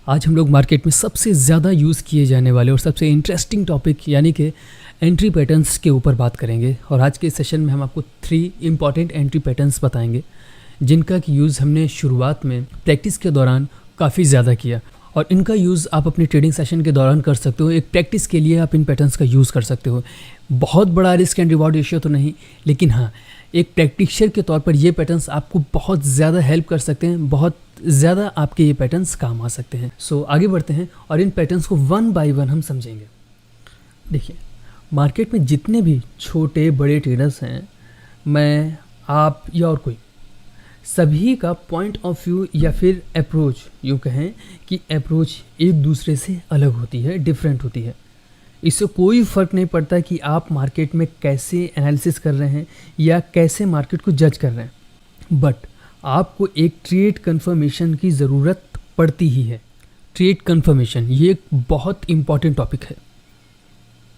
आज हम लोग मार्केट में सबसे ज़्यादा यूज़ किए जाने वाले और सबसे इंटरेस्टिंग टॉपिक यानी कि एंट्री पैटर्न्स के ऊपर बात करेंगे। और आज के सेशन में हम आपको 3 इम्पॉर्टेंट एंट्री पैटर्न्स बताएंगे जिनका कि यूज़ हमने शुरुआत में प्रैक्टिस के दौरान काफ़ी ज़्यादा किया और इनका यूज़ आप अपने ट्रेडिंग सेशन के दौरान कर सकते हो। एक प्रैक्टिस के लिए आप इन पैटर्न्स का यूज़ कर सकते हो। बहुत बड़ा रिस्क एंड रिवॉर्ड रेशियो तो नहीं, लेकिन हाँ, एक प्रैक्टिशनर के तौर पर ये पैटर्न्स आपको बहुत ज़्यादा हेल्प कर सकते हैं, बहुत ज़्यादा आपके ये पैटर्न्स काम आ सकते हैं। सो आगे बढ़ते हैं और इन पैटर्न्स को वन बाय वन हम समझेंगे। देखिए, मार्केट में जितने भी छोटे बड़े ट्रेडर्स हैं, मैं, आप या और कोई, सभी का पॉइंट ऑफ व्यू या फिर अप्रोच, यूँ कहें कि अप्रोच एक दूसरे से अलग होती है, डिफरेंट होती है। इससे कोई फ़र्क नहीं पड़ता कि आप मार्केट में कैसे एनालिसिस कर रहे हैं या कैसे मार्केट को जज कर रहे हैं, बट आपको एक ट्रेड कंफर्मेशन की ज़रूरत पड़ती ही है। ट्रेड कंफर्मेशन ये एक बहुत इम्पॉर्टेंट टॉपिक है।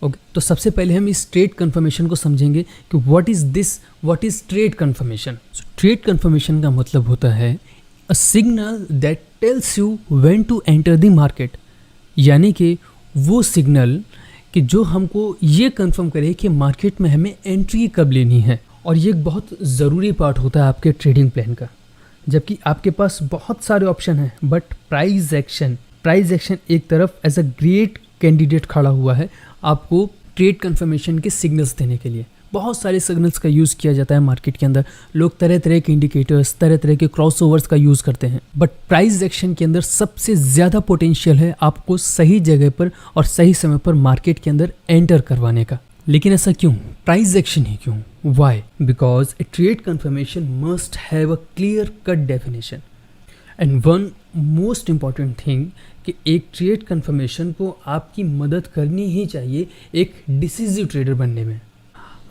ओके, तो सबसे पहले हम इस ट्रेड कंफर्मेशन को समझेंगे कि what is trade confirmation. Trade confirmation का मतलब होता है a signal that tells you when to enter the market, यानी कि वो सिग्नल कि जो हमको ये कंफर्म करे कि मार्केट में हमें एंट्री कब लेनी है। और ये एक बहुत ज़रूरी पार्ट होता है आपके ट्रेडिंग प्लान का। जबकि आपके पास बहुत सारे ऑप्शन हैं, बट प्राइस एक्शन एक तरफ एज अ ग्रेट कैंडिडेट खड़ा हुआ है आपको ट्रेड कंफर्मेशन के सिग्नल्स देने के लिए। बहुत सारे सिग्नल्स का यूज़ किया जाता है मार्केट के अंदर। लोग तरह तरह के इंडिकेटर्स, तरह तरह के क्रॉसओवर्स का यूज़ करते हैं, बट प्राइस एक्शन के अंदर सबसे ज़्यादा पोटेंशियल है आपको सही जगह पर और सही समय पर मार्केट के अंदर एंटर करवाने का। लेकिन ऐसा क्यों? प्राइस एक्शन ही क्यों? Why? Because a trade confirmation must have a clear cut definition and one most important thing कि एक ट्रेड कंफर्मेशन को आपकी मदद करनी ही चाहिए एक डिसिसिव ट्रेडर बनने में।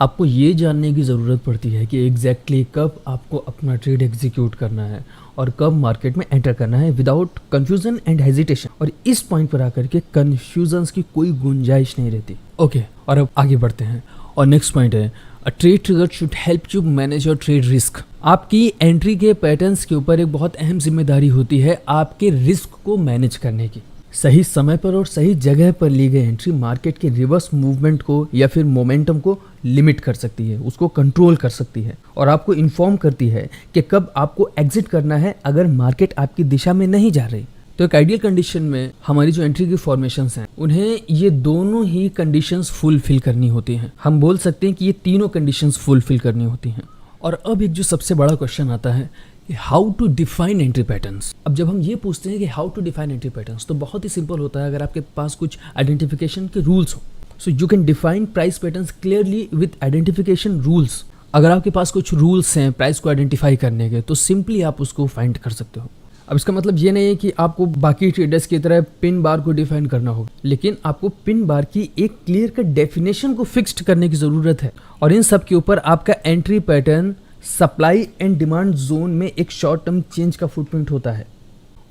आपको ये जानने की ज़रूरत पड़ती है कि एग्जैक्टली कब आपको अपना ट्रेड एग्जीक्यूट करना है और कब मार्केट में एंटर करना है विदाउट कन्फ्यूज़न एंड हेजिटेशन। और इस पॉइंट पर आकर के कन्फ्यूजन्स की कोई गुंजाइश नहीं रहती। ओके, और अब आगे बढ़ते हैं और नेक्स्ट पॉइंट है अ trade trigger should help you manage your trade risk. आपकी एंट्री के पैटर्न्स के ऊपर एक बहुत अहम जिम्मेदारी होती है आपके रिस्क को मैनेज करने की। सही समय पर और सही जगह पर ली गई एंट्री मार्केट के रिवर्स मूवमेंट को या फिर मोमेंटम को लिमिट कर सकती है, उसको कंट्रोल कर सकती है और आपको इन्फॉर्म करती है कि कब आपको एग्जिट करना है अगर मार्केट आपकी दिशा में नहीं जा रही। तो एक आइडियल कंडीशन में हमारी जो एंट्री की फॉर्मेशंस हैं उन्हें ये दोनों ही कंडीशंस फुलफिल करनी होती हैं। हम बोल सकते हैं कि ये तीनों कंडीशंस फुलफिल करनी होती हैं। और अब एक जो सबसे बड़ा क्वेश्चन आता है how to define entry patterns. अब जब हम ये पूछते हैं कि how to define entry patterns, तो बहुत ही सिंपल होता है अगर आपके पास कुछ आइडेंटिफिकेशन के रूल्स हो। So you can define price patterns clearly with identification rules. अगर आपके पास कुछ रूल्स हैं प्राइस को आइडेंटिफाई करने के, तो सिंपली आप उसको फाइंड कर सकते हो। अब इसका मतलब ये नहीं है कि आपको बाकी ट्रेडर्स की तरह पिन बार को डिफाइन करना होगा, लेकिन आपको पिन बार की एक क्लियर कट डेफिनेशन को फिक्स्ड करने की ज़रूरत है। और इन सब के ऊपर आपका entry pattern supply and demand zone में एक शॉर्ट टर्म चेंज का फुटप्रिंट होता है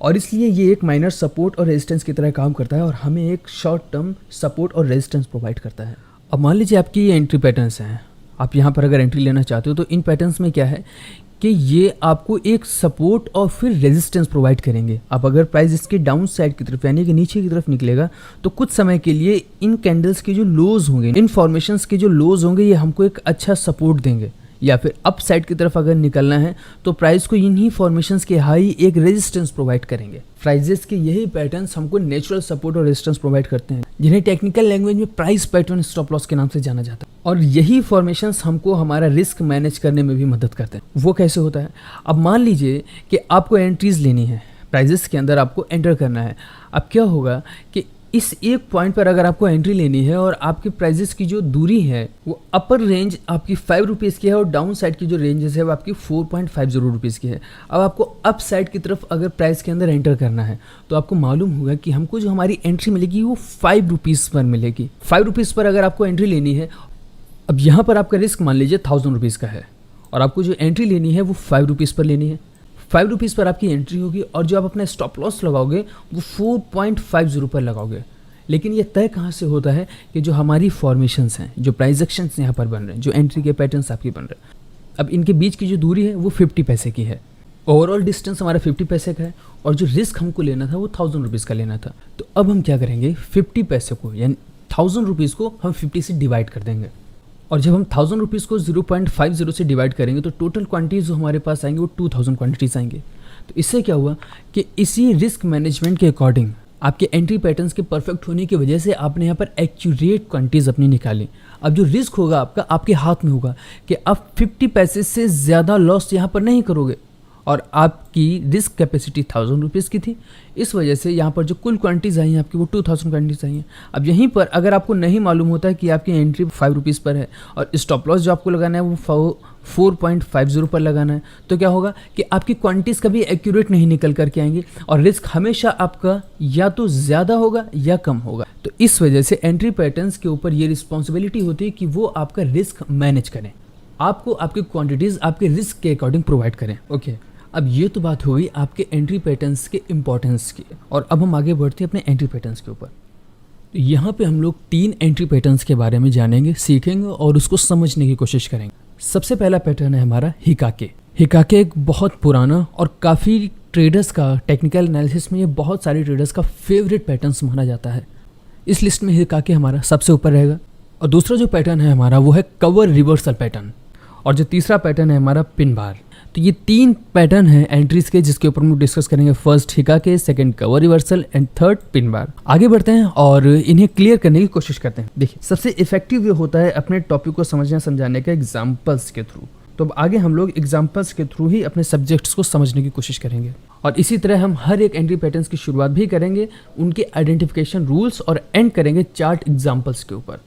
और इसलिए ये एक माइनर सपोर्ट और रेजिस्टेंस की तरह काम करता है और हमें एक शॉर्ट टर्म सपोर्ट और रेजिस्टेंस प्रोवाइड करता है। अब मान लीजिए आपकी ये एंट्री पैटर्न्स हैं, आप यहाँ पर अगर एंट्री लेना चाहते हो तो इन पैटर्न्स में क्या है कि ये आपको एक सपोर्ट और फिर रेजिस्टेंस प्रोवाइड करेंगे। अब अगर प्राइस इसके डाउन साइड की तरफ यानी कि नीचे की तरफ निकलेगा तो कुछ समय के लिए इन कैंडल्स के जो लोज होंगे, इन फॉर्मेशंस के जो लोज होंगे, ये हमको एक अच्छा सपोर्ट देंगे। या फिर अप साइड की तरफ अगर निकलना है तो प्राइस को इन्हीं फॉर्मेशंस के हाई एक रेजिस्टेंस प्रोवाइड करेंगे। प्राइजेस के यही पैटर्न्स हमको नेचुरल सपोर्ट और रेजिस्टेंस प्रोवाइड करते हैं, जिन्हें टेक्निकल लैंग्वेज में प्राइस पैटर्न स्टॉप लॉस के नाम से जाना जाता है। और यही फॉर्मेशंस हमको हमारा रिस्क मैनेज करने में भी मदद करते हैं। वो कैसे होता है? अब मान लीजिए कि आपको एंट्रीज लेनी है, प्राइजेस के अंदर आपको एंटर करना है। अब क्या होगा कि इस एक पॉइंट पर अगर आपको एंट्री लेनी है और आपके प्राइजेस की जो दूरी है वो अपर रेंज आपकी 5 रुपीज़ की है और डाउन साइड की जो रेंजेस है वो आपकी 4.50 रुपीज़ की है। अब आपको अप साइड की तरफ अगर प्राइस के अंदर एंटर करना है तो आपको मालूम होगा कि हमको जो हमारी एंट्री मिलेगी वो 5 रुपीज़ पर मिलेगी। 5 रुपीज़ पर अगर आपको एंट्री लेनी है, अब यहाँ पर आपका रिस्क मान लीजिए 1000 रुपीज़ का है और आपको जो एंट्री लेनी है वो 5 रुपीज़ पर लेनी है। 5 रुपीज़ पर आपकी एंट्री होगी और जो आप अपना स्टॉप लॉस लगाओगे वो 4.50 पर लगाओगे। लेकिन ये तय कहाँ से होता है कि जो हमारी फॉर्मेशंस हैं, जो प्राइस एक्शंस यहाँ पर बन रहे हैं, जो एंट्री के पैटर्न्स आपके बन रहे हैं, अब इनके बीच की जो दूरी है वो 50 पैसे की है। ओवरऑल डिस्टेंस हमारा 50 पैसे का है और जो रिस्क हमको लेना था वो 1000 रुपीज़ का लेना था। तो अब हम क्या करेंगे, 50 पैसे को यानी 1000 रुपीज़ को हम 50 से डिवाइड कर देंगे और जब हम 1000 रुपीज़ को 0.50 से डिवाइड करेंगे तो टोटल क्वांटिटीज़ जो हमारे पास आएंगे वो 2000 क्वांटिटीज़ आएंगे। तो इससे क्या हुआ कि इसी रिस्क मैनेजमेंट के अकॉर्डिंग आपके एंट्री पैटर्न्स के परफेक्ट होने की वजह से आपने यहाँ पर एक्यूरेट क्वांटिटीज़ अपनी निकाली। अब जो रिस्क होगा आपका आपके हाथ में होगा कि आप 50 पैसे से ज़्यादा लॉस यहाँ पर नहीं करोगे और आपकी रिस्क कैपेसिटी 1000 रुपीज़ की थी। इस वजह से यहाँ पर जो कुल क्वांटिटीज़ आई हैं आपकी वो 2000 क्वांटिटीज़ आई हैं। अब यहीं पर अगर आपको नहीं मालूम होता है कि आपकी एंट्री 5 रुपीज़ पर है और स्टॉप लॉस जो आपको लगाना है वो 4.50 पर लगाना है, तो क्या होगा कि आपकी क्वांटिटीज़ कभी एक्यूरेट नहीं निकल करके आएंगी और रिस्क हमेशा आपका या तो ज़्यादा होगा या कम होगा। तो इस वजह से एंट्री पैटर्न्स के ऊपर ये रिस्पॉन्सिबिलिटी होती है कि वो आपका रिस्क मैनेज करें, आपको आपकी क्वांटिटीज़ आपके रिस्क के अकॉर्डिंग प्रोवाइड करें। ओके, अब ये तो बात हो गई आपके एंट्री पैटर्न्स के इंपॉर्टेंस की और अब हम आगे बढ़ते हैं अपने एंट्री पैटर्न्स के ऊपर। यहाँ पे हम लोग 3 एंट्री पैटर्न्स के बारे में जानेंगे, सीखेंगे और उसको समझने की कोशिश करेंगे। सबसे पहला पैटर्न है हमारा हिकाके। हिकाके एक बहुत पुराना और काफ़ी ट्रेडर्स का टेक्निकल एनालिसिस में ये बहुत सारे ट्रेडर्स का फेवरेट पैटर्न्स माना जाता है। इस लिस्ट में हिकाके हमारा सबसे ऊपर रहेगा। और दूसरा जो पैटर्न है हमारा वो है कवर रिवर्सल पैटर्न और जो तीसरा पैटर्न है हमारा पिन बार। तो ये 3 पैटर्न हैं एंट्रीज के जिसके ऊपर हम डिस्कस करेंगे। First hikkake, second cover reversal and third pin bar. आगे बढ़ते हैं और इन्हें क्लियर करने की कोशिश करते हैं। देखिए, सबसे इफेक्टिव वे होता है अपने टॉपिक को समझने समझाने का एग्जाम्पल्स के थ्रू। तो अब आगे हम लोग एग्जाम्पल्स के थ्रू ही अपने सब्जेक्ट्स को समझने की कोशिश करेंगे और इसी तरह हम हर एक एंट्री पैटर्न्स की शुरुआत भी करेंगे उनके आइडेंटिफिकेशन रूल्स और एंड करेंगे चार्ट एग्जाम्पल्स के ऊपर।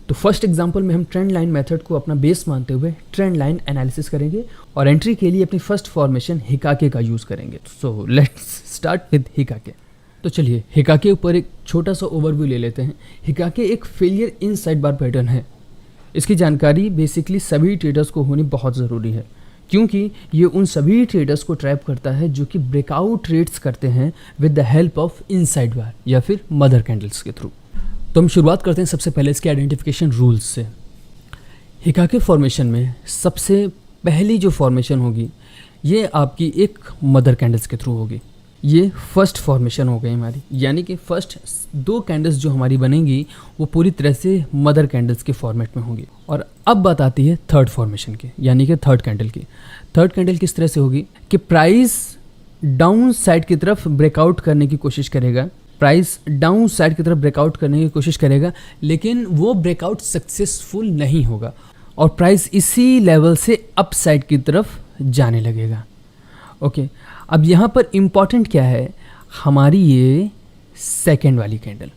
तो फर्स्ट एग्जांपल में हम ट्रेंड लाइन मेथड को अपना बेस मानते हुए ट्रेंड लाइन एनालिसिस करेंगे और एंट्री के लिए अपनी फर्स्ट फॉर्मेशन हिकाके का यूज़ करेंगे। So let's start with hikkake. तो चलिए हिकाके ऊपर एक छोटा सा ओवरव्यू ले लेते हैं। हिकाके एक फेलियर इनसाइड बार पैटर्न है। इसकी जानकारी बेसिकली सभी ट्रेडर्स को होनी बहुत ज़रूरी है क्योंकि ये उन सभी ट्रेडर्स को ट्रैप करता है जो कि ब्रेकआउट ट्रेड्स करते हैं with the help of inside bar या फिर मदर कैंडल्स के थ्रू। तो हम शुरुआत करते हैं सबसे पहले इसके आइडेंटिफिकेशन रूल्स से। हिकाके फॉर्मेशन में सबसे पहली जो फॉर्मेशन होगी ये आपकी एक मदर कैंडल्स के थ्रू होगी। ये फर्स्ट फॉर्मेशन हो गई हमारी, यानी कि फर्स्ट 2 कैंडल्स जो हमारी बनेंगी वो पूरी तरह से मदर कैंडल्स के फॉर्मेट में होंगी। और अब बात आती है थर्ड फॉर्मेशन की, यानी कि थर्ड कैंडल की। थर्ड कैंडल किस तरह से होगी कि प्राइस डाउन साइड की तरफ ब्रेकआउट करने की कोशिश करेगा, प्राइस डाउन साइड की तरफ ब्रेकआउट करने की कोशिश करेगा, लेकिन वो ब्रेकआउट सक्सेसफुल नहीं होगा और प्राइस इसी लेवल से अप साइड की तरफ जाने लगेगा। ओके, अब यहाँ पर इम्पॉर्टेंट क्या है, हमारी ये सेकेंड वाली कैंडल,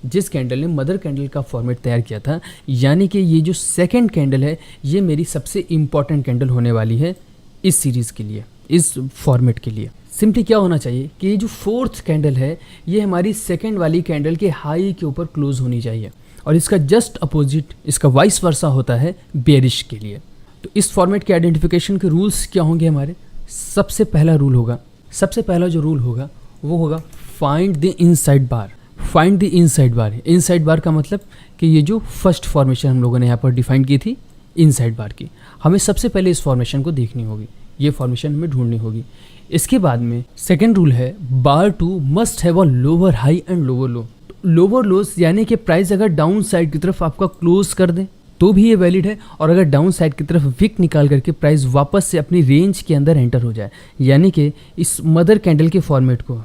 जिस कैंडल ने मदर कैंडल का फॉर्मेट तैयार किया था, यानी कि ये जो सेकेंड कैंडल है ये मेरी सबसे इम्पॉर्टेंट कैंडल होने वाली है इस सीरीज़ के लिए, इस फॉर्मेट के लिए। सिंपली क्या होना चाहिए कि ये जो फोर्थ कैंडल है ये हमारी सेकेंड वाली कैंडल के हाई के ऊपर क्लोज होनी चाहिए और इसका जस्ट अपोजिट, इसका वाइस वर्सा होता है बेरिश के लिए। तो इस फॉर्मेट के आइडेंटिफिकेशन के रूल्स क्या होंगे हमारे? सबसे पहला रूल होगा, सबसे पहला जो रूल होगा वो होगा find the inside bar. Find the inside bar. Inside bar का मतलब कि ये जो फर्स्ट फॉर्मेशन हम लोगों ने यहाँ पर डिफाइन की थी इनसाइड बार की, हमें सबसे पहले इस फॉर्मेशन को देखनी होगी, ये फॉर्मेशन हमें ढूंढनी होगी। इसके बाद में सेकेंड रूल है बार 2 must have a lower high and lower low. Lower loss यानी कि प्राइस अगर डाउन साइड की तरफ आपका क्लोज कर दे तो भी ये वैलिड है और अगर डाउन साइड की तरफ विक निकाल करके प्राइस वापस से अपनी रेंज के अंदर एंटर हो जाए, यानी कि इस मदर कैंडल के फॉर्मेट को,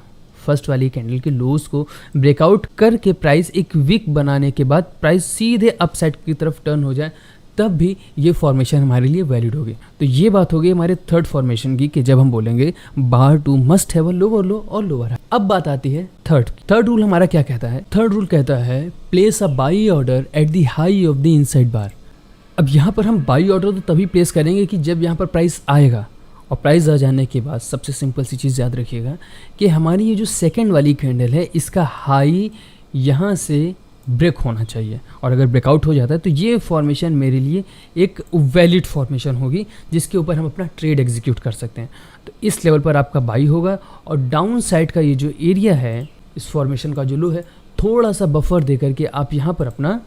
फर्स्ट वाली कैंडल के लोस को ब्रेकआउट करके प्राइस एक विक बनाने के बाद प्राइस सीधे अप साइड की तरफ टर्न हो जाए, तब भी ये फॉर्मेशन हमारे लिए वैलिड होगी। तो ये बात होगी हमारे थर्ड फॉर्मेशन की कि जब हम बोलेंगे बार 2 मस्ट हैव अ लोअर लो और लोअर हाई। अब बात आती है थर्ड रूल हमारा क्या कहता है? थर्ड रूल कहता है place a buy order at the high of the inside bar. अब यहाँ पर हम बाई ऑर्डर तो तभी प्लेस करेंगे कि जब यहाँ पर प्राइस आएगा और प्राइस आ जाने के बाद सबसे सिंपल सी चीज़ याद रखिएगा कि हमारी ये जो सेकेंड वाली कैंडल है इसका हाई यहाँ से ब्रेक होना चाहिए और अगर ब्रेकआउट हो जाता है तो ये फॉर्मेशन मेरे लिए एक वैलिड फॉर्मेशन होगी जिसके ऊपर हम अपना ट्रेड एग्जीक्यूट कर सकते हैं। तो इस लेवल पर आपका बाई होगा और डाउन साइड का ये जो एरिया है इस फॉर्मेशन का जो लो है, थोड़ा सा बफर दे करके आप यहाँ पर अपना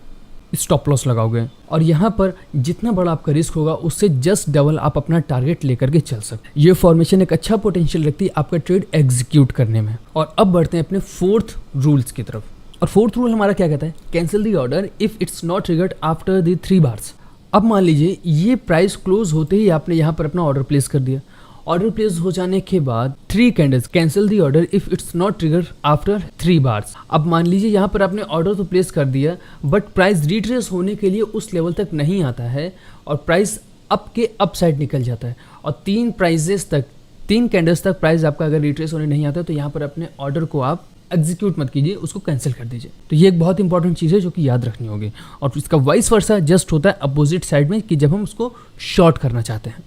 स्टॉप लॉस लगाओगे और यहाँ पर जितना बड़ा आपका रिस्क होगा उससे जस्ट डबल आप अपना टारगेट लेकर के चल सकते। ये फॉर्मेशन एक अच्छा पोटेंशियल रखती है आपका ट्रेड एग्जीक्यूट करने में। और अब बढ़ते हैं अपने फोर्थ रूल्स की तरफ। और फोर्थ रूल हमारा क्या कहता है, cancel the order if it's not triggered after the 3 bars. अब मान लीजिए ये प्राइस क्लोज होते ही आपने यहाँ पर अपना ऑर्डर प्लेस कर दिया। ऑर्डर प्लेस हो जाने के बाद 3 candles, cancel the order if it's not trigger after 3 bars. अब मान लीजिए यहाँ पर आपने ऑर्डर तो प्लेस कर दिया बट प्राइस रिट्रेस होने के लिए उस लेवल तक नहीं आता है और प्राइस अप के अप साइड निकल जाता है और 3 कैंडल्स तक प्राइस आपका अगर रिट्रेस होने नहीं आता है तो यहाँ पर अपने ऑर्डर को आप एग्जीक्यूट मत कीजिए, उसको कैंसिल कर दीजिए। तो ये एक बहुत इंपॉर्टेंट चीज़ है जो कि याद रखनी होगी। और इसका वाइस वर्सा जस्ट होता है अपोजिट साइड में कि जब हम उसको शॉर्ट करना चाहते हैं।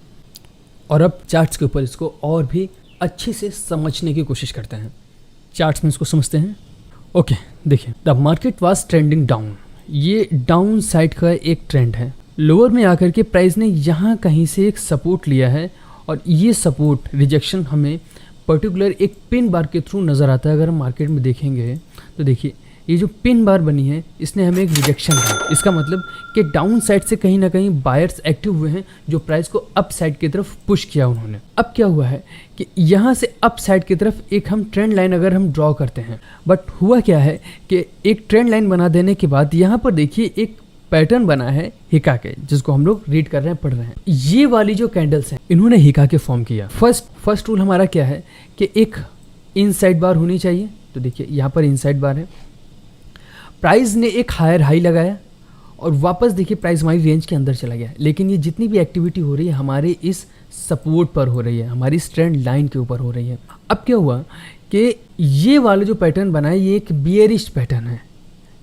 और अब चार्ट्स के ऊपर इसको और भी अच्छे से समझने की कोशिश करते हैं। चार्ट्स में इसको समझते हैं। ओके, देखिए the market was trending down. ये डाउन साइड का एक ट्रेंड है। लोअर में आकर के प्राइस ने यहाँ कहीं से एक सपोर्ट लिया है और ये सपोर्ट रिजेक्शन हमें पर्टिकुलर एक पिन बार के थ्रू नज़र आता है। अगर हम मार्केट में देखेंगे तो देखिए ये जो पिन बार बनी है इसने हमें एक रिजेक्शन है। इसका मतलब कि डाउन साइड से कहीं ना कहीं बायर्स एक्टिव हुए हैं जो प्राइस को अप साइड की तरफ पुश किया उन्होंने। अब क्या हुआ है कि यहाँ से अप साइड की तरफ एक हम ट्रेंड लाइन अगर हम ड्रॉ करते हैं, बट हुआ क्या है कि एक ट्रेंड लाइन बना देने के बाद यहाँ पर देखिए एक पैटर्न बना है हिका के, जिसको हम लोग रीड कर रहे हैं, पढ़ रहे हैं। ये वाली जो कैंडल्स हैं इन्होंने हिका के फॉर्म किया। फर्स्ट रूल हमारा क्या है कि एक इनसाइड बार होनी चाहिए। तो देखिए यहाँ पर इनसाइड बार है, प्राइस ने एक हायर हाई लगाया और वापस देखिए प्राइस हमारी रेंज के अंदर चला गया। लेकिन ये जितनी भी एक्टिविटी हो रही है हमारे इस सपोर्ट पर हो रही है, हमारी ट्रेंड लाइन के ऊपर हो रही है। अब क्या हुआ कि ये वाला जो पैटर्न बना है ये एक बियरिश पैटर्न है,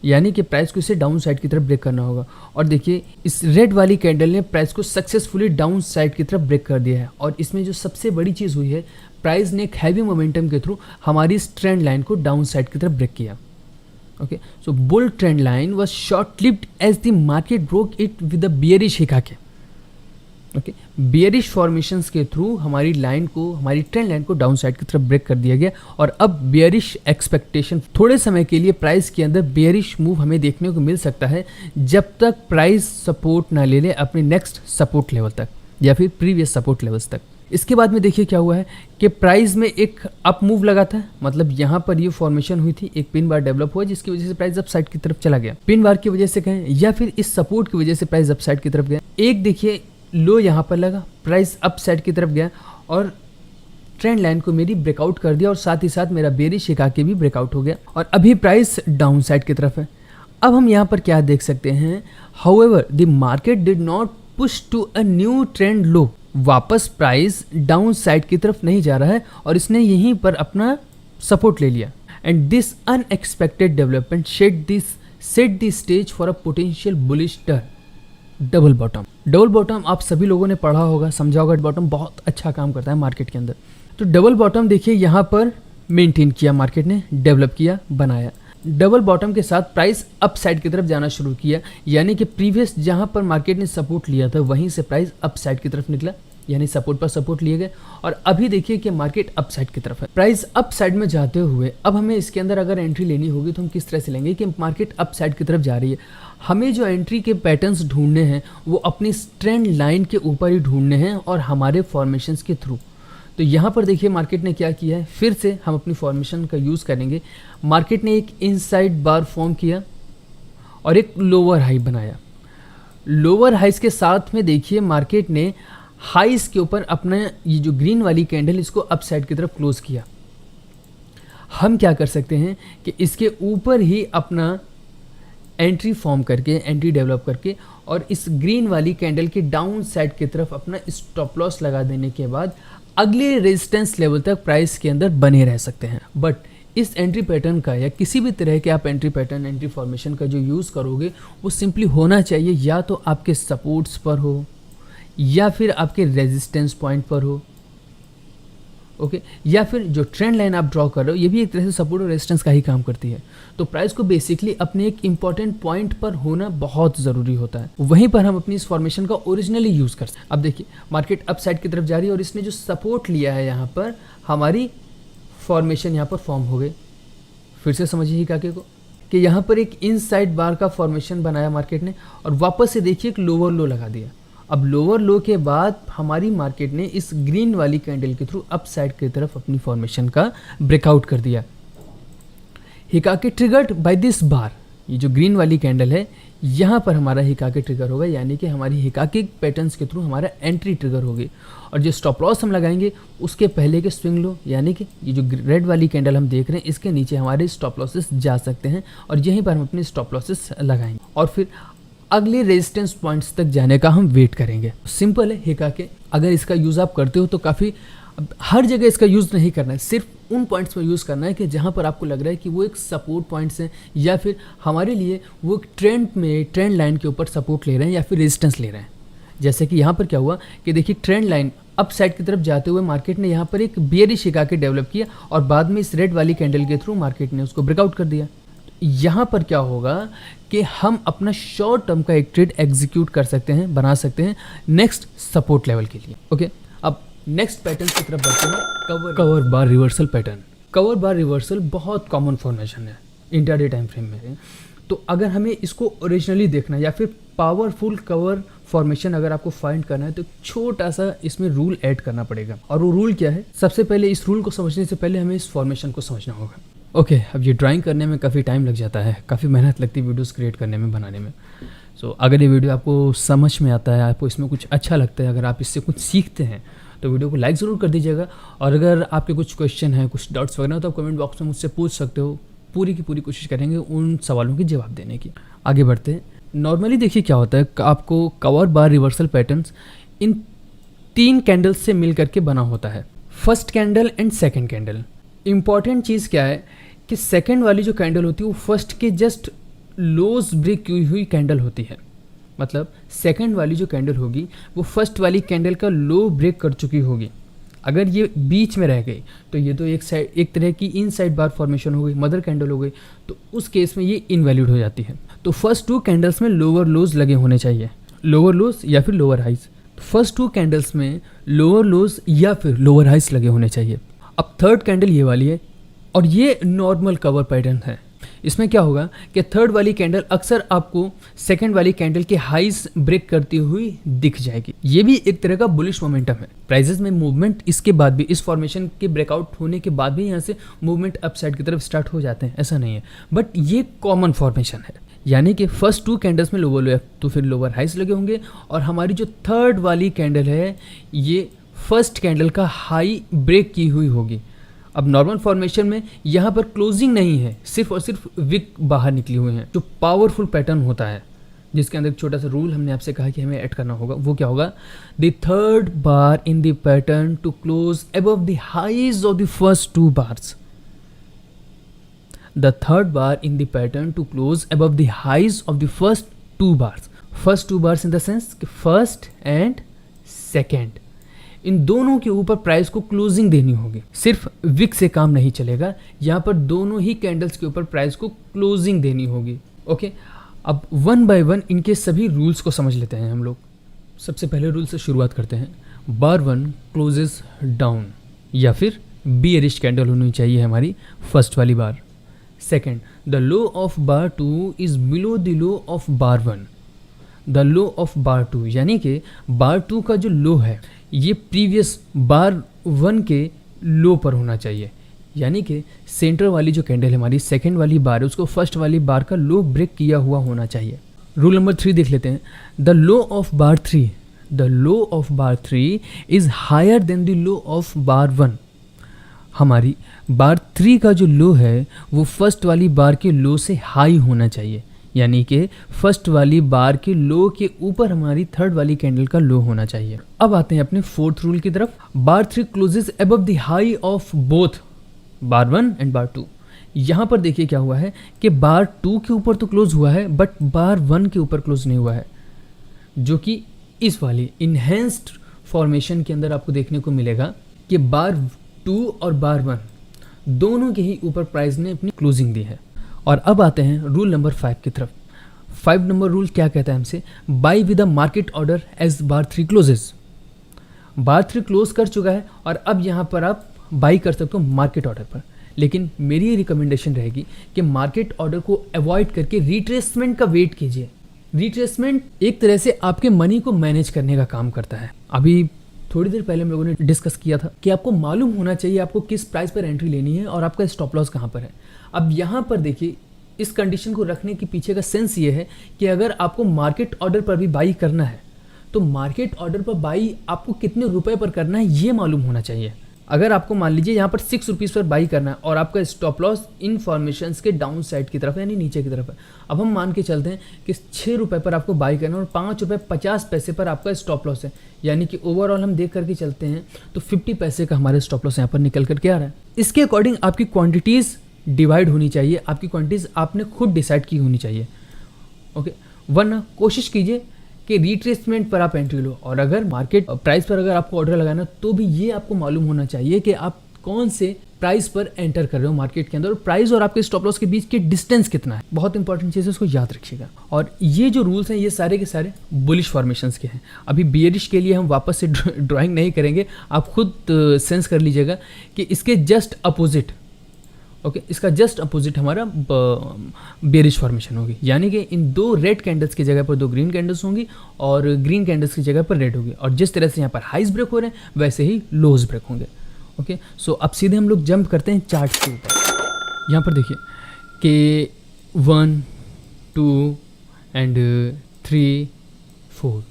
यानी कि प्राइस को इसे डाउन साइड की तरफ ब्रेक करना होगा। और देखिए इस रेड वाली कैंडल ने प्राइस को सक्सेसफुली डाउन साइड की तरफ ब्रेक कर दिया है। और इसमें जो सबसे बड़ी चीज़ हुई है, प्राइस ने एक हैवी मोमेंटम के थ्रू हमारी इस ट्रेंड लाइन को डाउन साइड की तरफ ब्रेक किया। Okay, so bull trend line was short lived as the market broke it with the bearish hikkake. Okay, bearish formations के थ्रू हमारी लाइन को, हमारी ट्रेंड लाइन को डाउन साइड की तरफ ब्रेक कर दिया गया। और अब बियरिश एक्सपेक्टेशन, थोड़े समय के लिए प्राइस के अंदर बियरिश मूव हमें देखने को मिल सकता है जब तक प्राइस सपोर्ट ना ले ले अपने नेक्स्ट सपोर्ट लेवल तक या फिर प्रीवियस सपोर्ट लेवल्स तक। इसके बाद में देखिए क्या हुआ है कि प्राइस में एक अप मूव लगा था, मतलब यहाँ पर ये फॉर्मेशन हुई थी, एक पिन बार डेवलप हुआ जिसकी वजह से प्राइस अप साइड की तरफ चला गया। पिन बार की वजह से कहें या फिर इस सपोर्ट की वजह से प्राइस अप साइड की तरफ गया। एक देखिए लो यहाँ पर लगा, प्राइस अप साइड की तरफ गया और ट्रेंड लाइन को मेरी ब्रेकआउट कर दिया और साथ ही साथ मेरा बेरिश हिका के भी ब्रेकआउट हो गया और अभी प्राइस डाउन साइड की तरफ है। अब हम यहाँ पर क्या देख सकते हैं, however the market did not push to a new trend low. वापस प्राइस डाउन साइड की तरफ नहीं जा रहा है और इसने यहीं पर अपना सपोर्ट ले लिया। And this unexpected development set the stage for a potential bullish turn. Double bottom आप सभी लोगों ने पढ़ा होगा, समझा होगा। बॉटम बहुत अच्छा काम करता है मार्केट के अंदर। तो डबल बॉटम देखिए यहाँ पर मेंटेन किया, मार्केट ने डेवलप किया, बनाया। डबल बॉटम के साथ प्राइस अप साइड की तरफ जाना शुरू किया, यानी कि प्रीवियस जहां पर मार्केट ने सपोर्ट लिया था वहीं से प्राइस अप साइड की तरफ निकला, यानी सपोर्ट पर सपोर्ट लिए गए। और अभी देखिए कि मार्केट अप साइड की तरफ है। प्राइस अप साइड में जाते हुए अब हमें इसके अंदर अगर एंट्री लेनी होगी तो हम किस तरह से लेंगे कि मार्केट अप साइड की तरफ जा रही है। हमें जो एंट्री के पैटर्न्स ढूंढने हैं वो अपनी ट्रेंड लाइन के ऊपर ही ढूंढने हैं और हमारे फॉर्मेशंस के थ्रू। तो यहाँ पर देखिए मार्केट ने क्या किया है, फिर से हम अपनी फॉर्मेशन का यूज़ करेंगे। मार्केट ने एक इनसाइड बार फॉर्म किया और एक लोअर हाई बनाया। लोअर हाइस के साथ में देखिए मार्केट ने हाइस के ऊपर अपना ये जो ग्रीन वाली कैंडल इसको अप साइड की तरफ क्लोज किया। हम क्या कर सकते हैं कि इसके ऊपर ही अपना एंट्री फॉर्म करके, एंट्री डेवलप करके और इस ग्रीन वाली कैंडल के डाउन साइड की तरफ अपना स्टॉप लॉस लगा देने के बाद अगले रेजिस्टेंस लेवल तक प्राइस के अंदर बने रह सकते हैं। बट इस एंट्री पैटर्न का या किसी भी तरह के आप एंट्री पैटर्न, एंट्री फॉर्मेशन का जो यूज़ करोगे वो सिंपली होना चाहिए या तो आपके सपोर्ट्स पर हो या फिर आपके रेजिस्टेंस पॉइंट पर हो। ओके, या फिर जो ट्रेंड लाइन आप ड्रॉ कर रहे हो ये भी एक तरह से सपोर्ट और रेजिस्टेंस का ही काम करती है। तो प्राइस को बेसिकली अपने एक इंपॉर्टेंट पॉइंट पर होना बहुत ज़रूरी होता है, वहीं पर हम अपनी इस फॉर्मेशन का ओरिजिनली यूज़ कर सकते हैं। अब देखिए मार्केट अप साइड की तरफ जा रही है और इसने जो सपोर्ट लिया है यहाँ पर हमारी फॉर्मेशन यहाँ पर फॉर्म हो गई। फिर से समझिए काके को कि यहाँ पर एक इनसाइड बार का फॉर्मेशन बनाया मार्केट ने और वापस से देखिए एक लोअर लो लगा दिया। अब लोअर लो के बाद हमारी मार्केट ने इस ग्रीन वाली कैंडल के थ्रू अप साइड की तरफ अपनी फॉर्मेशन का ब्रेकआउट कर दिया। हिकाकी ट्रिगर्ड बाय दिस बार, ये जो ग्रीन वाली कैंडल है यहाँ पर हमारा हिकाकी ट्रिगर होगा, यानी कि हमारी हिकाकी पैटर्न्स के थ्रू हमारा एंट्री ट्रिगर होगी। और जो स्टॉप लॉस हम लगाएंगे उसके पहले के स्विंग लो, यानी कि ये जो रेड वाली कैंडल हम देख रहे हैं इसके नीचे हमारे स्टॉप लॉसेस जा सकते हैं और यहीं पर हम अपने स्टॉप लॉसेस लगाएंगे और फिर अगले रेजिस्टेंस पॉइंट्स तक जाने का हम वेट करेंगे। सिंपल है हिकाकी, अगर इसका यूज़ आप करते हो तो काफ़ी, हर जगह इसका यूज़ नहीं करना है, सिर्फ उन पॉइंट्स में यूज़ करना है कि जहाँ पर आपको लग रहा है कि वो एक सपोर्ट पॉइंट्स हैं या फिर हमारे लिए वो ट्रेंड लाइन के ऊपर सपोर्ट ले रहे हैं या फिर रेजिस्टेंस ले रहे हैं। जैसे कि यहाँ पर क्या हुआ कि देखिए ट्रेंड लाइन अप साइड की तरफ जाते हुए मार्केट ने यहाँ पर एक बियरिश हिकाकी डेवलप किया और बाद में इस रेड वाली कैंडल के थ्रू मार्केट ने उसको ब्रेकआउट कर दिया। यहाँ पर क्या होगा कि हम अपना शॉर्ट टर्म का एक ट्रेड एग्जीक्यूट कर सकते हैं, बना सकते हैं नेक्स्ट सपोर्ट लेवल के लिए। ओके, अब नेक्स्ट पैटर्न की तरफ बढ़ते हैं, cover bar reversal pattern. Cover bar reversal बहुत कॉमन फॉर्मेशन है इंट्राडे टाइम फ्रेम में। तो अगर हमें इसको ओरिजिनली देखना है या फिर पावरफुल कवर फॉर्मेशन अगर आपको फाइंड करना है तो छोटा सा इसमें रूल ऐड करना पड़ेगा। और वो रूल क्या है? सबसे पहले इस रूल को समझने से पहले हमें इस फॉर्मेशन को समझना होगा। ओके, अब ये ड्राइंग करने में काफ़ी टाइम लग जाता है, काफ़ी मेहनत लगती है वीडियोस क्रिएट करने में, बनाने में। सो अगर ये वीडियो आपको समझ में आता है, आपको इसमें कुछ अच्छा लगता है, अगर आप इससे कुछ सीखते हैं तो वीडियो को लाइक ज़रूर कर दीजिएगा। और अगर आपके कुछ क्वेश्चन हैं, कुछ डाउट्स वगैरह हो तो आप कमेंट बॉक्स में मुझसे पूछ सकते हो। पूरी की पूरी कोशिश करेंगे उन सवालों के जवाब देने की। आगे बढ़ते हैं। नॉर्मली देखिए क्या होता है, आपको cover bar reversal patterns in 3 candles से मिल करके बना होता है, first candle and second candle. Important चीज़ क्या है कि सेकेंड वाली जो कैंडल होती है वो फर्स्ट के जस्ट लोज ब्रेक की हुई कैंडल होती है। मतलब सेकंड वाली जो कैंडल होगी वो फर्स्ट वाली कैंडल का लो ब्रेक कर चुकी होगी। अगर ये बीच में रह गई तो ये तो एक तरह की इनसाइड बार फॉर्मेशन हो गई, मदर कैंडल हो गई, तो उस केस में ये इनवैलिड हो जाती है। तो फर्स्ट 2 कैंडल्स में लोअर लोज लगे होने चाहिए, लोअर लोज या फिर लोअर हाइज। फर्स्ट 2 कैंडल्स में लोअर लोज या फिर लोअर हाइज लगे होने चाहिए। अब थर्ड कैंडल ये वाली है और ये नॉर्मल कवर पैटर्न है। इसमें क्या होगा कि थर्ड वाली कैंडल अक्सर आपको सेकंड वाली कैंडल के हाइज ब्रेक करती हुई दिख जाएगी। ये भी एक तरह का बुलिश मोमेंटम है। प्राइजेस में मूवमेंट इसके बाद भी, इस फॉर्मेशन के ब्रेकआउट होने के बाद भी यहाँ से मूवमेंट अपसाइड की तरफ स्टार्ट हो जाते हैं, ऐसा नहीं है, बट ये कॉमन फॉर्मेशन है। यानी कि फर्स्ट 2 कैंडल्स में लोअर लो तो फिर लोअर हाइज लगे होंगे और हमारी जो थर्ड वाली कैंडल है ये फर्स्ट कैंडल का हाई ब्रेक की हुई होगी। अब नॉर्मल फॉर्मेशन में यहाँ पर क्लोजिंग नहीं है, सिर्फ और सिर्फ विक बाहर निकली हुई हैं। जो पावरफुल पैटर्न होता है जिसके अंदर एक छोटा सा रूल हमने आपसे कहा कि हमें ऐड करना होगा, वो क्या होगा? The third bar in the pattern to close above the highs of the first 2 bars. The third bar in the pattern to close above the highs of the first 2 bars. First 2 bars in the sense कि first and second, इन दोनों के ऊपर price को closing देनी होगी। सिर्फ Wick से काम नहीं चलेगा, यहाँ पर दोनों ही कैंडल्स के ऊपर प्राइस को क्लोजिंग देनी होगी। ओके, अब 1 बाय 1 इनके सभी रूल्स को समझ लेते हैं हम लोग। सबसे पहले रूल से शुरुआत करते हैं। बार 1 क्लोजेस डाउन या फिर बियरिश कैंडल होनी चाहिए हमारी फर्स्ट वाली bar. Second, the low of bar 2 is below the low of bar 1। The low of bar 2 यानी कि बार 2 का जो लो है ये प्रीवियस बार 1 के लो पर होना चाहिए। यानी कि सेंटर वाली जो कैंडल है हमारी सेकंड वाली बार है उसको फर्स्ट वाली बार का लो ब्रेक किया हुआ होना चाहिए। रूल नंबर 3 देख लेते हैं। The low of bar 3, the low of bar 3 is higher than the low of bar 1। हमारी बार 3 का जो लो है वो फर्स्ट वाली बार के लो से हाई होना चाहिए, यानी कि फर्स्ट वाली बार के लो के ऊपर हमारी थर्ड वाली कैंडल का लो होना चाहिए। अब आते हैं अपने फोर्थ रूल की तरफ। Bar 3 closes above the high of both bar 1 and bar 2। यहाँ पर देखिए क्या हुआ है कि बार 2 के ऊपर तो क्लोज हुआ है बट बार 1 के ऊपर क्लोज नहीं हुआ है, जो कि इस वाली इन्हेंस्ड फॉर्मेशन के अंदर आपको देखने को मिलेगा कि बार 2 और बार 1 दोनों के ही ऊपर प्राइस ने अपनी क्लोजिंग दी है। और अब आते हैं रूल नंबर 5 की तरफ। 5 नंबर रूल क्या कहता है हमसे? Buy with a market order as bar 3 closes. Bar 3 close कर चुका है और अब यहाँ पर आप बाई कर सकते हो मार्केट ऑर्डर पर, लेकिन मेरी ये रिकमेंडेशन रहेगी कि मार्केट ऑर्डर को अवॉइड करके रिट्रेसमेंट का वेट कीजिए। रिट्रेसमेंट एक तरह से आपके मनी को मैनेज करने का काम करता है। अभी थोड़ी देर पहले हम लोगों ने डिस्कस किया था कि आपको मालूम होना चाहिए आपको किस प्राइस पर एंट्री लेनी है और आपका स्टॉप लॉस कहाँ पर है। अब यहाँ पर देखिए, इस कंडीशन को रखने के पीछे का सेंस ये है कि अगर आपको मार्केट ऑर्डर पर भी बाई करना है तो मार्केट ऑर्डर पर बाई आपको कितने रुपए पर करना है ये मालूम होना चाहिए। अगर आपको मान लीजिए यहाँ पर 6 रुपीज़ पर बाई करना है और आपका स्टॉप लॉस इन्फॉर्मेशन के डाउन साइड की तरफ है, यानी नीचे की तरफ है। अब हम मान के चलते हैं कि 6 रुपये पर आपको बाई करना है और 5 रुपये 50 पैसे पर आपका स्टॉप लॉस है, यानी कि ओवरऑल हम देख करके चलते हैं तो 50 पैसे का हमारे स्टॉप लॉस यहाँ पर निकल करके आ रहा है। इसके अकॉर्डिंग आपकी क्वान्टिटीज़ डिवाइड होनी चाहिए, आपकी क्वान्टिटीज़ आपने खुद डिसाइड की होनी चाहिए। ओके, वरना कोशिश कीजिए कि रिट्रेसमेंट पर आप एंट्री लो, और अगर मार्केट प्राइस पर अगर आपको ऑर्डर लगाना तो भी ये आपको मालूम होना चाहिए कि आप कौन से प्राइस पर एंटर कर रहे हो मार्केट के अंदर, और प्राइस और आपके स्टॉप लॉस के बीच के डिस्टेंस कितना है। बहुत इंपॉर्टेंट चीज़ है, उसको याद रखिएगा। और ये जो रूल्स हैं ये सारे के सारे बुलिश फॉर्मेशंस के हैं। अभी बियरिश के लिए हम वापस से ड्राइंग नहीं करेंगे, आप खुद सेंस कर लीजिएगा कि इसके जस्ट अपोजिट, ओके, इसका जस्ट अपोजिट हमारा बेरिश फॉर्मेशन होगी, यानी कि इन 2 रेड कैंडल्स की जगह पर 2 ग्रीन कैंडल्स होंगी और ग्रीन कैंडल्स की जगह पर रेड होगी। और जिस तरह से यहाँ पर हाइज ब्रेक हो रहे हैं वैसे ही लोज ब्रेक होंगे। ओके, सो अब सीधे हम लोग जंप करते हैं चार्ट के ऊपर। यहाँ पर देखिए कि 1, 2 एंड 3, 4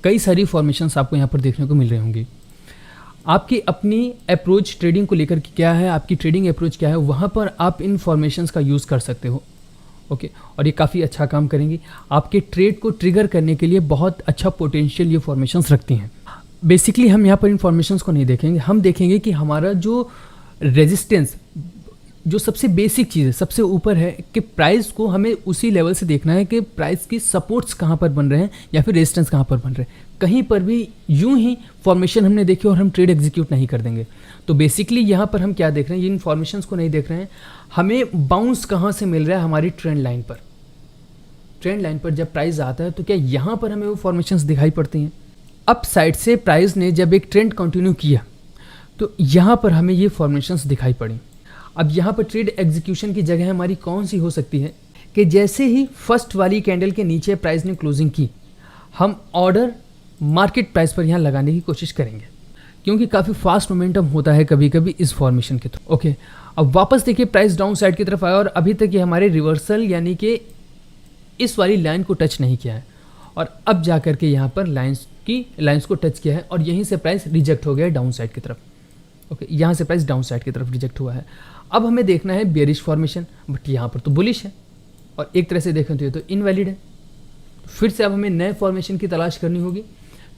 कई सारी फॉर्मेशंस आपको यहाँ पर देखने को मिल रही होंगी। आपकी अपनी अप्रोच ट्रेडिंग को लेकर के क्या है, आपकी ट्रेडिंग अप्रोच क्या है, वहाँ पर आप इन फॉर्मेशंस का यूज़ कर सकते हो। ओके, और ये काफ़ी अच्छा काम करेंगी, आपके ट्रेड को ट्रिगर करने के लिए बहुत अच्छा पोटेंशियल ये फॉर्मेशंस रखती हैं। बेसिकली हम यहाँ पर इन फॉर्मेशंस को नहीं देखेंगे, हम देखेंगे कि हमारा जो रेजिस्टेंस, जो सबसे बेसिक चीज़ है, सबसे ऊपर है कि प्राइस को हमें उसी लेवल से देखना है कि प्राइस की सपोर्ट्स कहाँ पर बन रहे हैं या फिर रेजिस्टेंस कहाँ पर बन रहे हैं। कहीं पर भी यूं ही फॉर्मेशन हमने देखी और हम ट्रेड एग्जीक्यूट नहीं कर देंगे। तो बेसिकली यहाँ पर हम क्या देख रहे हैं, इन फॉर्मेशंस को नहीं देख रहे हैं, हमें बाउंस कहाँ से मिल रहा है हमारी ट्रेंड लाइन पर। ट्रेंड लाइन पर जब प्राइस आता है तो क्या यहाँ पर हमें वो फॉर्मेशंस दिखाई पड़ती हैं। अप साइड से प्राइस ने जब एक ट्रेंड कंटिन्यू किया तो यहाँ पर हमें ये फॉर्मेशंस दिखाई पड़ी। अब यहाँ पर ट्रेड एग्जीक्यूशन की जगह हमारी कौन सी हो सकती है कि जैसे ही फर्स्ट वाली कैंडल के नीचे प्राइस ने क्लोजिंग की, हम ऑर्डर मार्केट प्राइस पर यहाँ लगाने की कोशिश करेंगे, क्योंकि काफ़ी फास्ट मोमेंटम होता है कभी कभी इस फॉर्मेशन के थ्रू। ओके, अब वापस देखिए प्राइस डाउन साइड की तरफ आया और अभी तक ये हमारे रिवर्सल यानी कि इस वाली लाइन को टच नहीं किया है, और अब जा कर के यहाँ पर लाइंस को टच किया है और यहीं से प्राइस रिजेक्ट हो गया है डाउन साइड की तरफ। ओके, यहाँ से प्राइस डाउन साइड की तरफ रिजेक्ट हुआ है। अब हमें देखना है बेयरिश फॉर्मेशन, बट यहाँ पर तो बुलिश है और एक तरह से देखें तो ये तो इनवैलिड है। फिर से अब हमें नए फॉर्मेशन की तलाश करनी होगी।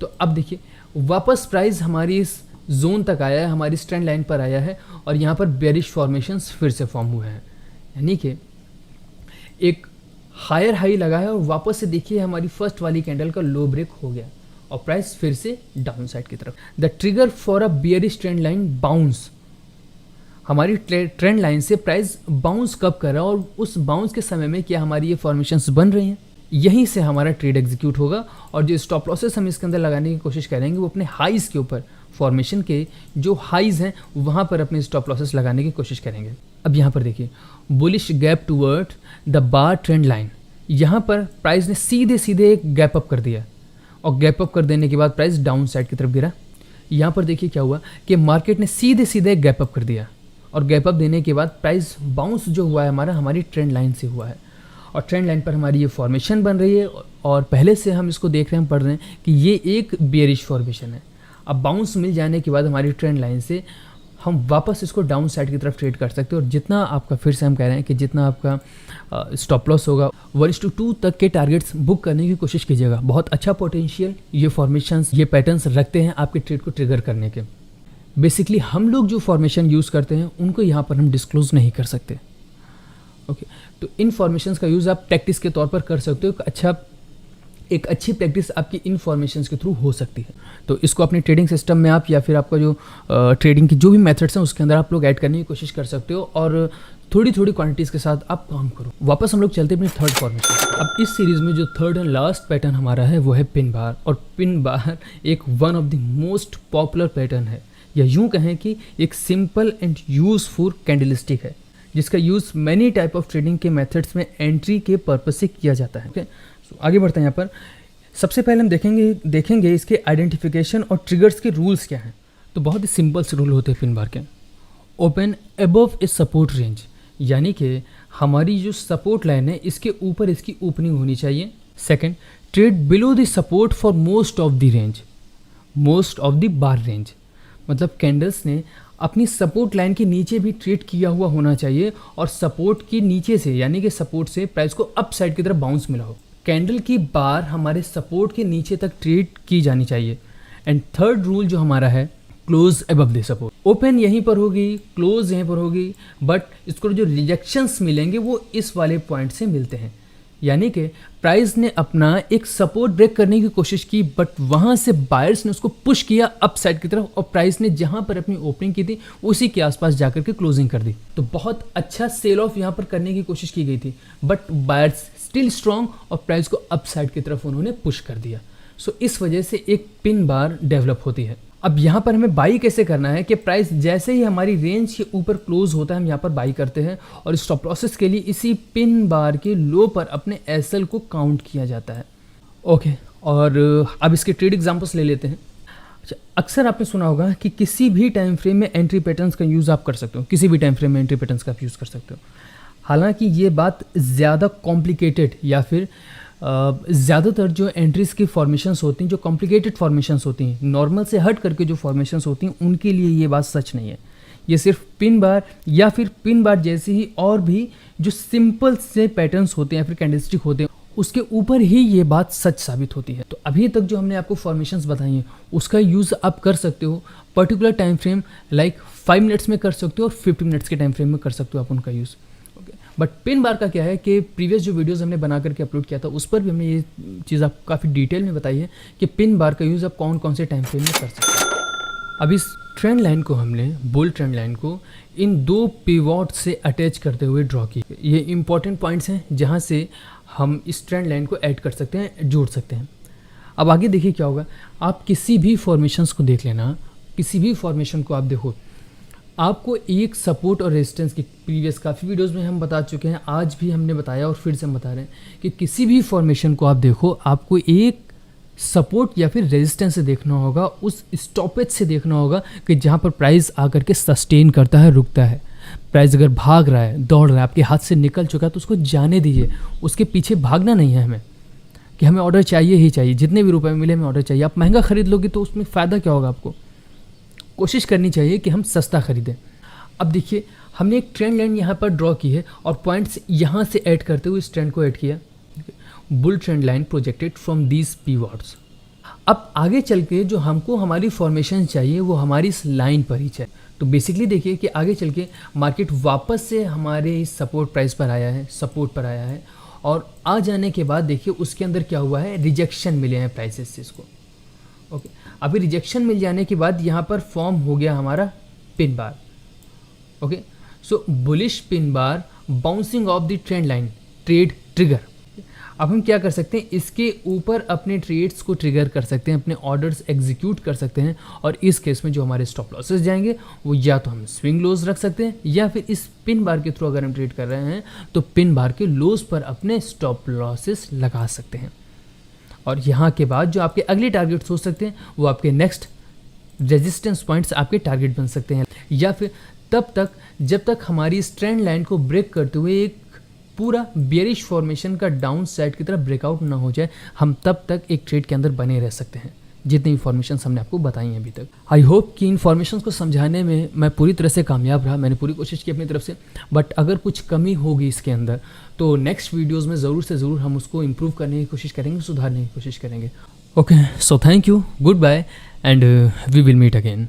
तो अब देखिए वापस प्राइस हमारी इस जोन तक आया है, हमारी स्ट्रेंड लाइन पर आया है और यहाँ पर बेयरिश फॉर्मेशंस फिर से फॉर्म हुए हैं, यानी कि एक हायर हाई लगा है और वापस से देखिए हमारी फर्स्ट वाली कैंडल का लो ब्रेक हो गया और प्राइस फिर से डाउन साइड की तरफ। The trigger for a bearish trend line bounce, हमारी ट्रेंड लाइन से प्राइस बाउंस कब कर रहा है और उस बाउंस के समय में क्या हमारी ये फॉर्मेशंस बन रही हैं, यहीं से हमारा ट्रेड एग्जीक्यूट होगा। और जो स्टॉप लॉसेस हम इसके अंदर लगाने की कोशिश करेंगे वो अपने हाइज के ऊपर, फॉर्मेशन के जो हाइज हैं वहाँ पर अपने स्टॉप लॉसेस लगाने की कोशिश करेंगे। अब यहाँ पर देखिए bullish gap toward the bar trend line, यहाँ पर प्राइस ने सीधे सीधे एक गैप अप कर दिया और गैप अप कर देने के बाद प्राइस डाउन साइड की तरफ गिरा। यहाँ पर देखिए क्या हुआ कि मार्केट ने सीधे सीधे गैप अप कर दिया और गैप अप देने के बाद प्राइस बाउंस जो हुआ है हमारी ट्रेंड लाइन से हुआ है और ट्रेंड लाइन पर हमारी ये फॉर्मेशन बन रही है और पहले से हम इसको देख रहे हैं, पढ़ रहे हैं कि ये एक बेयरिश फॉर्मेशन है। अब बाउंस मिल जाने के बाद हमारी ट्रेंड लाइन से हम वापस इसको डाउन साइड की तरफ ट्रेड कर सकते हैं और जितना आपका, फिर से हम कह रहे हैं कि जितना आपका स्टॉप लॉस होगा 1:2 तक के टारगेट्स बुक करने की कोशिश कीजिएगा। बहुत अच्छा पोटेंशियल ये फॉर्मेशंस, ये पैटर्न्स रखते हैं आपके ट्रेड को ट्रिगर करने के। बेसिकली हम लोग जो फॉर्मेशन यूज़ करते हैं उनको यहाँ पर हम डिस्क्लोज नहीं कर सकते। ओके, तो इन फॉर्मेशंस का यूज़ आप प्रैक्टिस के तौर पर कर सकते हो। एक अच्छी प्रैक्टिस आपकी इन फॉर्मेशंस के थ्रू हो सकती है। तो इसको अपने ट्रेडिंग सिस्टम में आप या फिर आपका जो ट्रेडिंग की जो भी मेथड्स हैं उसके अंदर आप लोग ऐड करने की कोशिश कर सकते हो और थोड़ी थोड़ी क्वांटिटीज़ के साथ आप काम करो। वापस हम लोग चलते हैं अपनी थर्ड फॉर्मेशन। अब इस सीरीज़ में जो थर्ड एंड लास्ट पैटर्न हमारा है वो है पिन बार, और पिन बार एक one of the most popular pattern है या यूं कहें कि एक सिंपल एंड यूजफुल कैंडलस्टिक है जिसका use many type of trading के मेथड्स में एंट्री के पर्पज से किया जाता है। ओके, सो आगे बढ़ते हैं। यहाँ पर सबसे पहले हम देखेंगे इसके आइडेंटिफिकेशन और ट्रिगर्स के रूल्स क्या हैं। तो बहुत ही सिंपल से रूल होते हैं पिन बार के। Open above a support range, यानी कि हमारी जो सपोर्ट लाइन है इसके ऊपर इसकी ओपनिंग होनी चाहिए। Second, trade below the support for most of the range, most of the bar range, मतलब कैंडल्स ने अपनी सपोर्ट लाइन के नीचे भी ट्रेड किया हुआ होना चाहिए और सपोर्ट के नीचे से यानी कि सपोर्ट से प्राइस को अप साइड की तरफ बाउंस मिला हो। कैंडल की बार हमारे सपोर्ट के नीचे तक ट्रेड की जानी चाहिए। एंड थर्ड रूल जो हमारा है, close above the support, open यहीं पर होगी, क्लोज यहीं पर होगी, बट इसको जो रिजेक्शंस मिलेंगे वो इस वाले पॉइंट से मिलते हैं। यानी कि प्राइस ने अपना एक सपोर्ट ब्रेक करने की कोशिश की बट वहाँ से बायर्स ने उसको पुश किया अप साइड की तरफ और प्राइस ने जहाँ पर अपनी ओपनिंग की थी उसी के आसपास जाकर के क्लोजिंग कर दी। तो बहुत अच्छा सेल ऑफ यहाँ पर करने की कोशिश की गई थी बट बायर्स स्टिल स्ट्रॉन्ग और प्राइस को अप साइड की तरफ उन्होंने पुश कर दिया। सो इस वजह से एक पिन बार डेवलप होती है। अब यहाँ पर हमें बाई कैसे करना है कि प्राइस जैसे ही हमारी रेंज के ऊपर क्लोज होता है हम यहाँ पर बाई करते हैं और स्टॉप लॉसेस के लिए इसी पिन बार के लो पर अपने एसएल को काउंट किया जाता है। ओके, और अब इसके ट्रेड एग्जांपल्स ले लेते हैं। अच्छा, अक्सर आपने सुना होगा कि किसी भी टाइम फ्रेम में एंट्री पैटर्न्स का यूज़ आप कर सकते हो, किसी भी टाइम फ्रेम में एंट्री पैटर्न्स का आप यूज़ कर सकते हो। हालांकि ये बात ज़्यादा कॉम्प्लिकेटेड या फिर ज़्यादातर जो एंट्रीज़ की फॉर्मेशंस होती हैं, जो कॉम्प्लिकेटेड फॉर्मेशंस होती हैं, नॉर्मल से हट करके जो फॉर्मेशंस होती हैं उनके लिए ये बात सच नहीं है। ये सिर्फ पिन बार या फिर पिन बार जैसे ही और भी जो सिंपल से पैटर्न्स होते हैं या फिर कैंडलस्टिक होते हैं उसके ऊपर ही ये बात सच साबित होती है। तो अभी तक जो हमने आपको फॉर्मेशंस बताई हैं उसका यूज़ आप कर सकते हो particular time frame like 5 minutes में कर सकते हो और 50 मिनट्स के टाइम फ्रेम में कर सकते हो आप उनका यूज़। बट पिन बार का क्या है कि प्रीवियस जो वीडियोस हमने बना करके अपलोड किया था उस पर भी हमने ये चीज़ आपको काफ़ी डिटेल में बताई है कि पिन बार का यूज़ आप कौन कौन से टाइम फ्रेम में कर सकते हैं। अब इस ट्रेंड लाइन को हमने बुल ट्रेंड लाइन को इन 2 पिवॉट से अटैच करते हुए ड्रॉ की। ये इंपॉर्टेंट पॉइंट्स हैं जहाँ से हम इस ट्रेंड लाइन को ऐड कर सकते हैं, जोड़ सकते हैं। अब आगे देखिए क्या होगा। आप किसी भी फॉर्मेशंस को देख लेना, किसी भी फॉर्मेशन को आप देखो, आपको एक सपोर्ट और रेजिस्टेंस की प्रीवियस काफ़ी वीडियोस में हम बता चुके हैं, आज भी हमने बताया और फिर से हम बता रहे हैं कि किसी भी फॉर्मेशन को आप देखो आपको एक सपोर्ट या फिर रेजिस्टेंस से देखना होगा, उस स्टॉपेज से देखना होगा कि जहाँ पर प्राइस आकर के सस्टेन करता है, रुकता है। प्राइस अगर भाग रहा है, दौड़ रहा है, आपके हाथ से निकल चुका है तो उसको जाने दीजिए, उसके पीछे भागना नहीं है हमें कि हमें ऑर्डर चाहिए ही चाहिए, जितने भी रुपए में मिले हमें ऑर्डर चाहिए। आप महंगा खरीद लोगे तो उसमें फ़ायदा क्या होगा? आपको कोशिश करनी चाहिए कि हम सस्ता खरीदें। अब देखिए हमने एक ट्रेंड लाइन यहाँ पर ड्रॉ की है और पॉइंट्स यहाँ से ऐड करते हुए इस ट्रेंड को ऐड किया। Bull trend line projected from these pivots. अब आगे चल के जो हमको हमारी फॉर्मेशन चाहिए वो हमारी इस लाइन पर ही चाहिए। तो बेसिकली देखिए कि आगे चल के मार्केट वापस से हमारे इस सपोर्ट प्राइस पर आया है, सपोर्ट पर आया है और आ जाने के बाद देखिए उसके अंदर क्या हुआ है, रिजेक्शन मिले हैं प्राइसेस से इसको। ओके, अभी रिजेक्शन मिल जाने के बाद यहाँ पर फॉर्म हो गया हमारा pin bar. Okay, so bullish pin bar bouncing off the trend line, trade trigger. अब हम क्या कर सकते हैं, इसके ऊपर अपने ट्रेड्स को ट्रिगर कर सकते हैं, अपने ऑर्डर्स एग्जीक्यूट कर सकते हैं और इस केस में जो हमारे स्टॉप लॉसेस जाएंगे वो या तो हम स्विंग लोज रख सकते हैं या फिर इस पिन बार के थ्रू अगर हम ट्रेड कर रहे हैं तो पिन बार के लोज पर अपने स्टॉप लॉसेस लगा सकते हैं। और यहाँ के बाद जो आपके अगले टारगेट्स हो सकते हैं वो आपके नेक्स्ट रेजिस्टेंस पॉइंट्स आपके टारगेट बन सकते हैं, या फिर तब तक जब तक हमारी इस ट्रेंड लाइन को ब्रेक करते हुए एक पूरा बेयरिश फॉर्मेशन का डाउन साइड की तरफ ब्रेकआउट ना हो जाए, हम तब तक एक ट्रेड के अंदर बने रह सकते हैं, जितनी भी फॉर्मेशंस हमने आपको बताई हैं अभी तक। आई होप कि इन फॉर्मेशंस को समझाने में मैं पूरी तरह से कामयाब रहा, मैंने पूरी कोशिश की अपनी तरफ से। बट अगर कुछ कमी होगी इसके अंदर तो नेक्स्ट वीडियोज़ में ज़रूर से ज़रूर हम उसको इम्प्रूव करने की कोशिश करेंगे, सुधारने की कोशिश करेंगे। Okay, so thank you, goodbye and we will meet again.